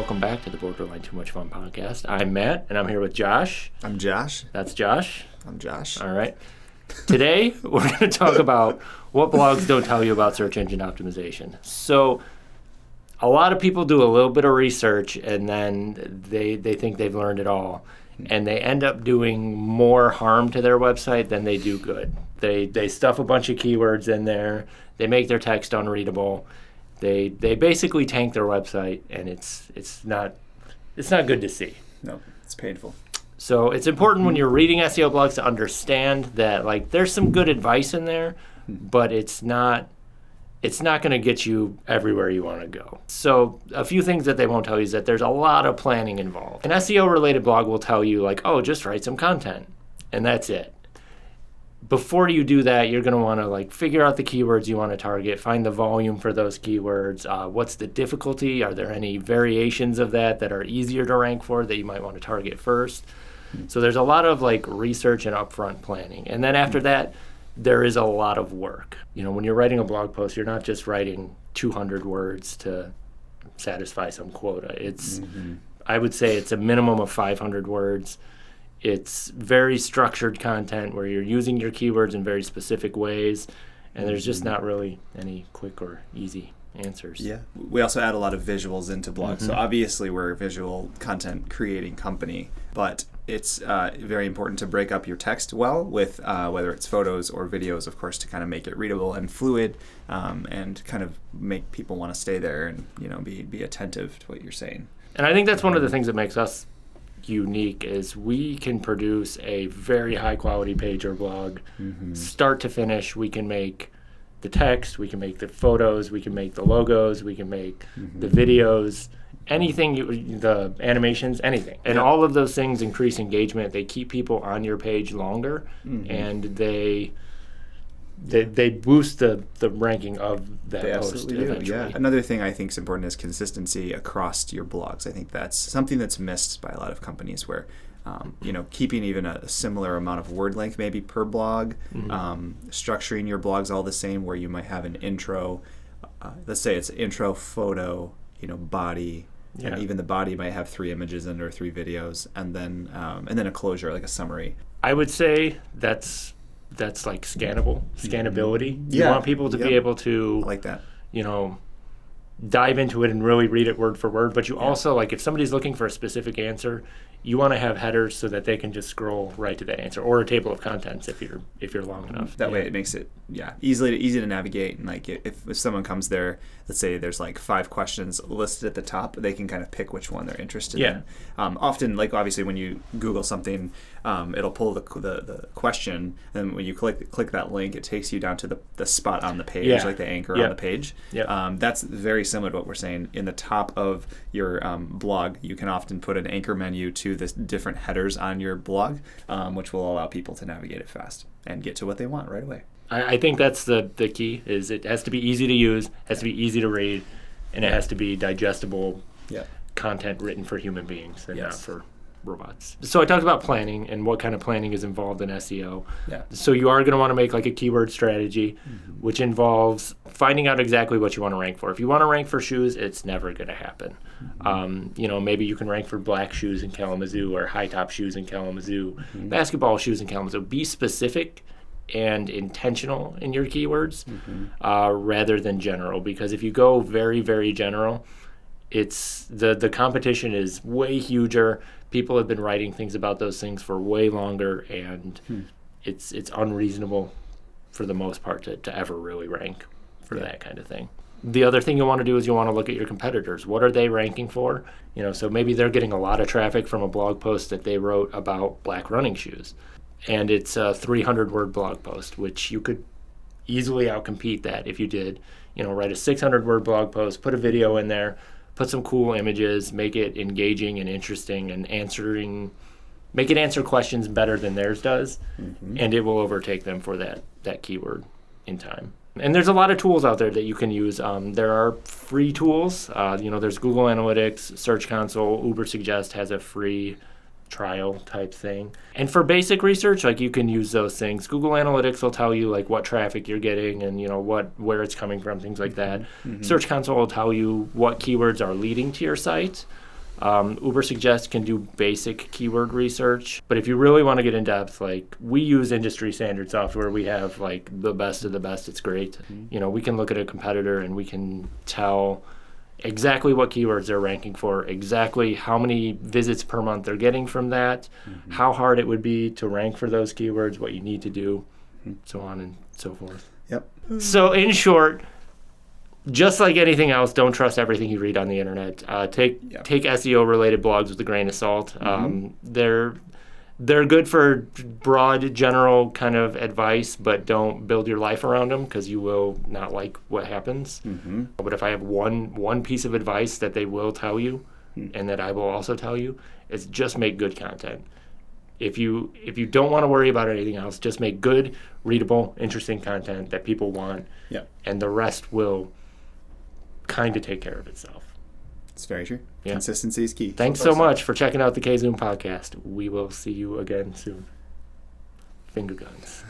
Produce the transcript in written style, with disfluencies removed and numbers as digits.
welcome back to the Borderline Too Much Fun podcast. I'm Matt, and I'm here with Josh. I'm Josh. That's Josh. I'm Josh. All right. Today, we're going to talk about what blogs don't tell you about search engine optimization. So, a lot of people do a little bit of research, and then they think they've learned it all. And they end up doing more harm to their website than they do good. They stuff a bunch of keywords in there. They make their text unreadable. They basically tank their website, and it's not good to see. No, it's painful. So it's important when you're reading SEO blogs to understand that there's some good advice in there, but it's not going to get you everywhere you want to go. So a few things that they won't tell you is that there's a lot of planning involved. An SEO-related blog will tell you, just write some content, and that's it. Before you do that, you're going to want to figure out the keywords you want to target, find the volume for those keywords. What's the difficulty? Are there any variations of that are easier to rank for that you might want to target first? So there's a lot of research and upfront planning. And then after that, there is a lot of work. When you're writing a blog post, you're not just writing 200 words to satisfy some quota. I would say it's a minimum of 500 words. It's very structured content where you're using your keywords in very specific ways, and there's just not really any quick or easy answers. Yeah. We also add a lot of visuals into blogs. So obviously we're a visual content creating company, but it's very important to break up your text well with whether it's photos or videos, of course, to kind of make it readable and fluid and kind of make people want to stay there and, be attentive to what you're saying. And I think that's one of the things that makes us unique is we can produce a very high quality page or blog start to finish. We can make the text, we can make the photos, we can make the logos, we can make the videos, anything, the animations, anything. And all of those things increase engagement. They keep people on your page longer, and they boost the ranking of that post eventually. Yeah. Another thing I think is important is consistency across your blogs. I think that's something that's missed by a lot of companies where, keeping even a similar amount of word length maybe per blog, structuring your blogs all the same where you might have an intro, let's say it's intro, photo, body, and even the body might have 3 images in or 3 videos, and then a closure, like a summary. I would say that's scannability. You want people to be able to, I like that. Dive into it and really read it word for word. But you also, if somebody's looking for a specific answer, you want to have headers so that they can just scroll right to that answer, or a table of contents if you're long enough. That way it makes it easy to navigate. And if someone comes there, let's say there's 5 questions listed at the top, they can kind of pick which one they're interested in. Often, obviously when you Google something, it'll pull the question, and when you click that link, it takes you down to the spot on the page, like the anchor on the page. That's very similar to what we're saying. In the top of your blog, you can often put an anchor menu to the different headers on your blog, which will allow people to navigate it fast and get to what they want right away. I think that's the key, is it has to be easy to use, has to be easy to read, and it has to be digestible content written for human beings and not for robots. So I talked about planning and what kind of planning is involved in SEO. So you are going to want to make a keyword strategy, which involves finding out exactly what you want to rank for. If you want to rank for shoes, it's never going to happen. Maybe you can rank for black shoes in Kalamazoo or high top shoes in Kalamazoo, basketball shoes in Kalamazoo. Be specific and intentional in your keywords rather than general, because if you go very, very general, it's the competition is way huger. People have been writing things about those things for way longer, and it's unreasonable for the most part to ever really rank for that kind of thing. The other thing you want to do is you want to look at your competitors. What are they ranking for? So maybe they're getting a lot of traffic from a blog post that they wrote about black running shoes, and it's a 300-word blog post, which you could easily outcompete that if you did. Write a 600-word blog post, put a video in there, put some cool images, make it engaging and interesting, and make it answer questions better than theirs does, and it will overtake them for that keyword in time. And there's a lot of tools out there that you can use. There are free tools. There's Google Analytics, Search Console, Ubersuggest has a free trial type thing. And for basic research, you can use those things. Google Analytics will tell you what traffic you're getting and where it's coming from, things like that. Search Console will tell you what keywords are leading to your site. Ubersuggest can do basic keyword research, but if you really want to get in depth, like we use industry standard software, we have like the best of the best. It's great. Mm-hmm. We can look at a competitor and we can tell exactly what keywords they're ranking for, exactly how many visits per month they're getting from that, mm-hmm. how hard it would be to rank for those keywords, what you need to do, mm-hmm. so on and so forth. Yep. So in short, just like anything else, don't trust everything you read on the internet. Take SEO-related blogs with a grain of salt. Mm-hmm. They're good for broad, general kind of advice, but don't build your life around them because you will not like what happens. Mm-hmm. But if I have one piece of advice that they will tell you, and that I will also tell you, is just make good content. If you don't want to worry about anything else, just make good, readable, interesting content that people want, and the rest will kind of take care of itself. It's very true. Yeah. Consistency is key. Thanks so much for checking out the K-Zoom podcast. We will see you again soon. Finger guns.